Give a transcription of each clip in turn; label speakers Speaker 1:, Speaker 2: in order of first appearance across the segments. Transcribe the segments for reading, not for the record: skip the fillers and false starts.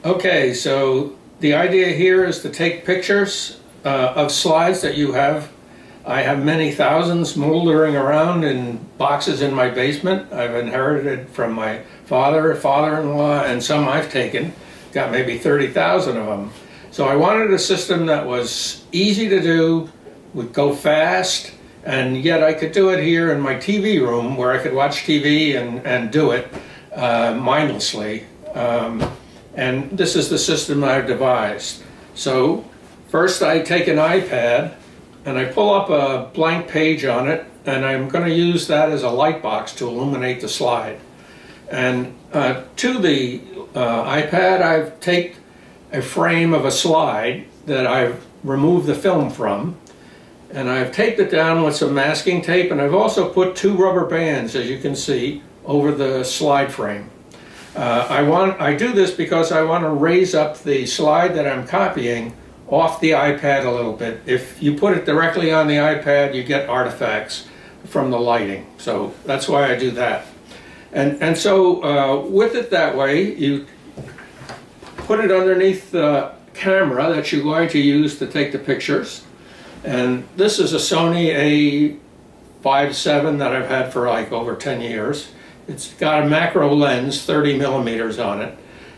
Speaker 1: Okay, so the idea here is to take pictures of slides that you have. I have many thousands moldering around in boxes in my basement. I've inherited from my father, father-in-law, and some I've taken. Got maybe 30,000 of them. So I wanted a system that was easy to do, would go fast, and yet I could do it here in my TV room where I could watch TV and do it mindlessly. And this is the system I've devised. So first I take an iPad and I pull up a blank page on it, and I'm going to use that as a light box to illuminate the slide. And to the iPad I've taken a frame of a slide that I've removed the film from, and I've taped it down with some masking tape, and I've also put 2 rubber bands, as you can see, over the slide frame. I do this because I want to raise up the slide that I'm copying off the iPad a little bit. If you put it directly on the iPad, you get artifacts from the lighting. So that's why I do that. And so with it that way, you put it underneath the camera that you're going to use to take the pictures. And this is a Sony A57 that I've had for like over 10 years. It's got a macro lens, 30 millimeters on it.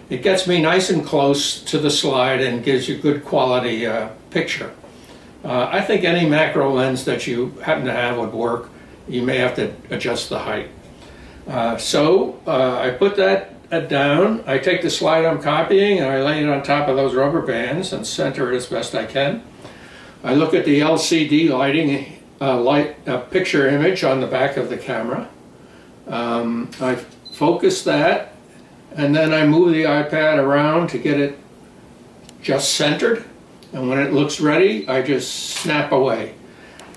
Speaker 1: It gets me nice and close to the slide and gives you good quality picture. I think any macro lens that you happen to have would work. You may have to adjust the height. So I put that down. I take the slide I'm copying and I lay it on top of those rubber bands and center it as best I can. I look at the LCD lighting, picture image on the back of the camera. I focus that, and then I move the iPad around to get it just centered, and when it looks ready I just snap away.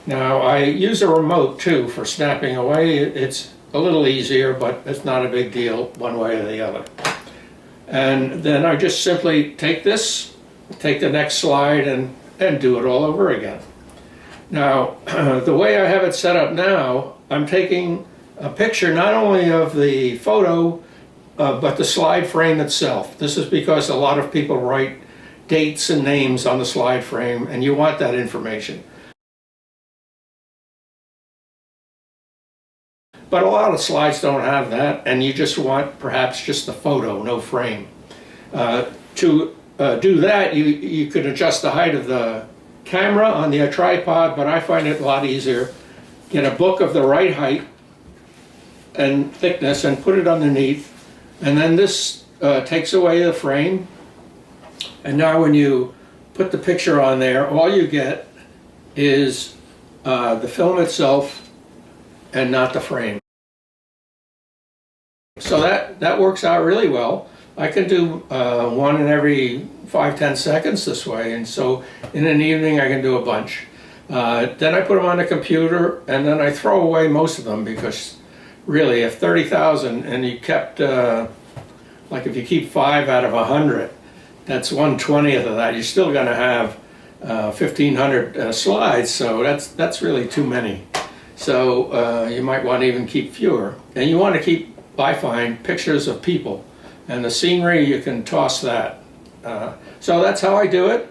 Speaker 1: Now I use a remote too for snapping away. It's a little easier, but it's not a big deal one way or the other. And then I just simply take this, take the next slide, and do it all over again. Now the way I have it set up now, I'm taking a picture not only of the photo but the slide frame itself. This is because a lot of people write dates and names on the slide frame, and you want that information. But a lot of slides don't have that, and you just want perhaps just the photo, no frame. To do that, you could adjust the height of the camera on the tripod, but I find it a lot easier. Get a book of the right height and thickness and put it underneath, and then this takes away the frame, and now when you put the picture on there, all you get is the film itself and not the frame. So that works out really well. I can do one in every 5-10 seconds this way, and so in an evening I can do a bunch. Then I put them on the computer, and then I throw away most of them, because really, if 30,000 and you kept, like if you keep 5 out of 100, that's 1/20th of that. You're still going to have 1,500 slides, so that's really too many. So you might want to even keep fewer. And you want to keep, I find, pictures of people. And the scenery, you can toss that. So that's how I do it.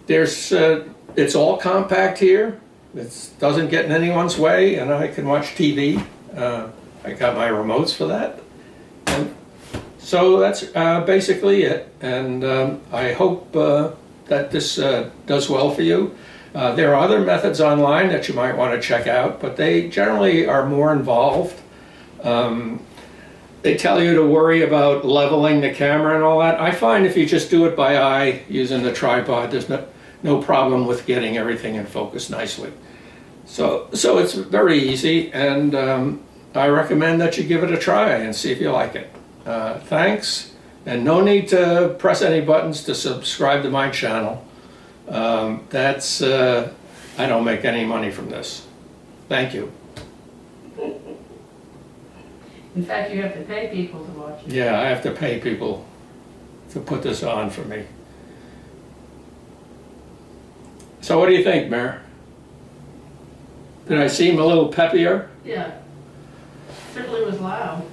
Speaker 1: It's all compact here. It doesn't get in anyone's way, and I can watch TV. I got my remotes for that. And so that's basically it. And I hope that this does well for you. There are other methods online that you might want to check out, but they generally are more involved. They tell you to worry about leveling the camera and all that. I find if you just do it by eye using the tripod, there's no problem with getting everything in focus nicely. So it's very easy, and I recommend that you give it a try and see if you like it. Thanks, and no need to press any buttons to subscribe to my channel. I don't make any money from this. Thank you.
Speaker 2: In fact, you have to pay people to watch it.
Speaker 1: Yeah, I have to pay people to put this on for me. So what do you think, Mayor? Did I seem a little peppier?
Speaker 2: Yeah. Certainly was loud.